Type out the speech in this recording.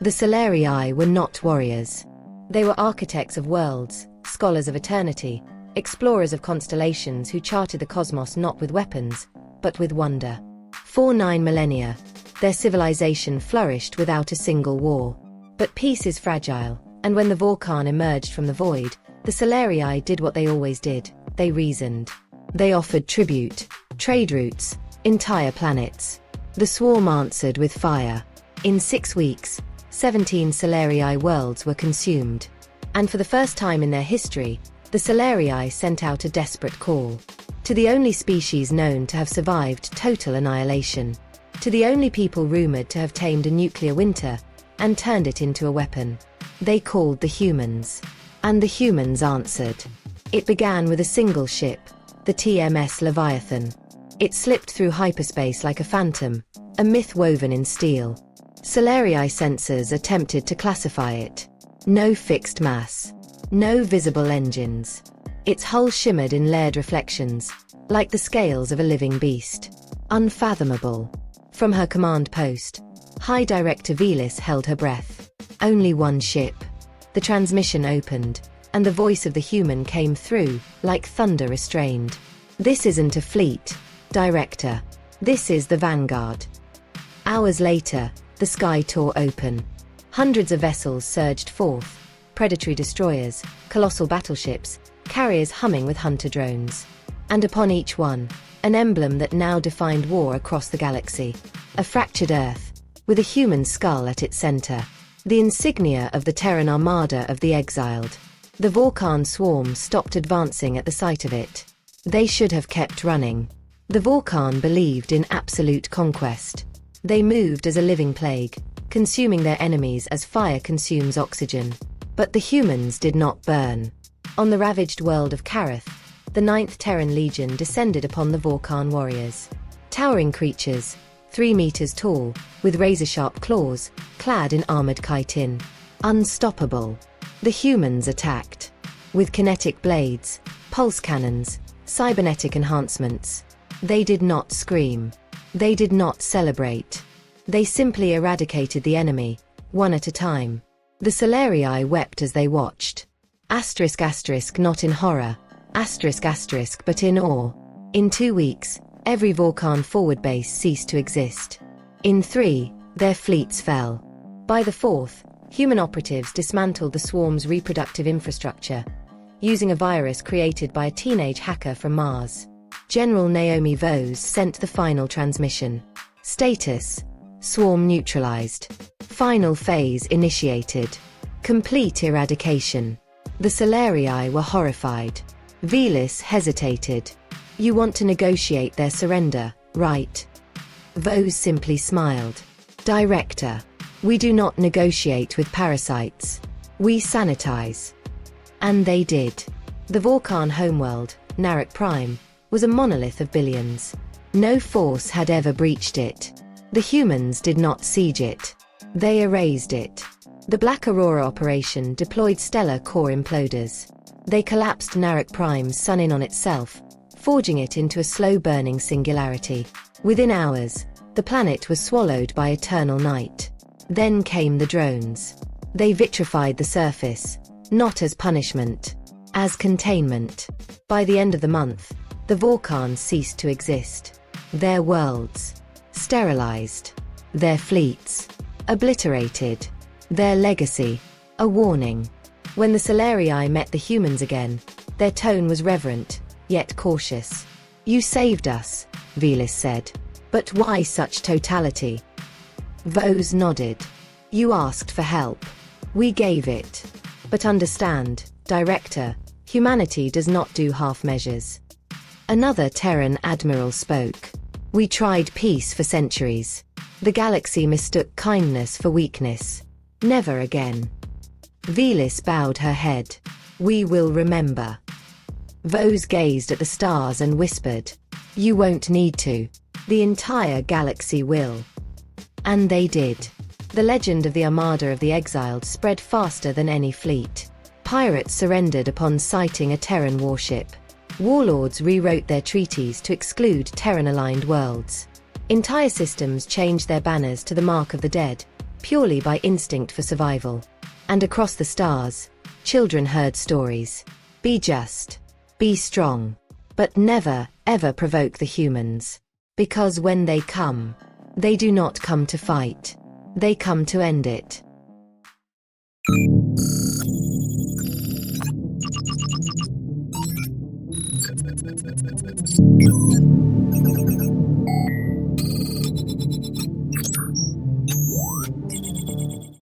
The Solarii were not warriors. They were architects of worlds, scholars of eternity, explorers of constellations who charted the cosmos not with weapons, but with wonder. For 9 millennia, their civilization flourished without a single war. But peace is fragile, and when the Vulcan emerged from the void, the Solarii did what they always did: they reasoned. They offered tribute, trade routes, entire planets. The swarm answered with fire. In 6 weeks, 17 Solarii worlds were consumed. And for the first time in their history, the Solarii sent out a desperate call. To the only species known to have survived total annihilation. To the only people rumored to have tamed a nuclear winter and turned it into a weapon. They called the humans. And the humans answered. It began with a single ship, the TMS Leviathan. It slipped through hyperspace like a phantom, a myth woven in steel. Solarii sensors attempted to classify it. No fixed mass. No visible engines. Its hull shimmered in layered reflections, like the scales of a living beast. Unfathomable. From her command post, High Director Velis held her breath. Only one ship. The transmission opened, and the voice of the human came through, like thunder restrained. This isn't a fleet, Director. This is the Vanguard. Hours later, the sky tore open. Hundreds of vessels surged forth, predatory destroyers, colossal battleships, carriers humming with hunter drones. And upon each one, an emblem that now defined war across the galaxy. A fractured Earth, with a human skull at its center. The insignia of the Terran Armada of the exiled. The Vulcan swarm stopped advancing at the sight of it. They should have kept running. The Vulcan believed in absolute conquest. They moved as a living plague, consuming their enemies as fire consumes oxygen. But the humans did not burn. On the ravaged world of Karath, the 9th Terran Legion descended upon the Vulcan warriors. Towering creatures, 3 meters tall, with razor-sharp claws, clad in armored chitin. Unstoppable. The humans attacked. With kinetic blades, pulse cannons, cybernetic enhancements. They did not scream. They did not celebrate. They simply eradicated the enemy, one at a time. The Solarii wept as they watched. Asterisk asterisk not in horror. Asterisk asterisk but in awe. In 2 weeks, every Vulcan forward base ceased to exist. In 3, their fleets fell. By the 4th, human operatives dismantled the swarm's reproductive infrastructure, using a virus created by a teenage hacker from Mars. General Naomi Vose sent the final transmission. Status: swarm neutralized. Final phase initiated. Complete eradication. The Solarii were horrified. Velis hesitated. You want to negotiate their surrender, right? Vose simply smiled. Director, we do not negotiate with parasites. We sanitize. And they did. The Vulcan homeworld, Narek Prime, was a monolith of billions. No force had ever breached it. The humans did not siege it. They erased it. The Black Aurora operation deployed stellar core imploders. They collapsed Narek Prime's sun in on itself, forging it into a slow-burning singularity. Within hours, the planet was swallowed by eternal night. Then came the drones. They vitrified the surface, not as punishment, as containment. By the end of the month, the Vulcan ceased to exist. Their worlds sterilized. Their fleets obliterated. Their legacy a warning. When the Solarii met the humans again, their tone was reverent, yet cautious. You saved us, Velis said. But why such totality? Vose nodded. You asked for help. We gave it. But understand, Director, humanity does not do half measures. Another Terran admiral spoke. We tried peace for centuries. The galaxy mistook kindness for weakness. Never again. Velis bowed her head. We will remember. Vose gazed at the stars and whispered. You won't need to. The entire galaxy will. And they did. The legend of the Armada of the Exiled spread faster than any fleet. Pirates surrendered upon sighting a Terran warship. Warlords rewrote their treaties to exclude Terran-aligned worlds. Entire systems changed their banners to the Mark of the Dead, purely by instinct for survival. And across the stars, children heard stories. Be just, be strong, but never, ever provoke the humans. Because when they come, they do not come to fight. They come to end it.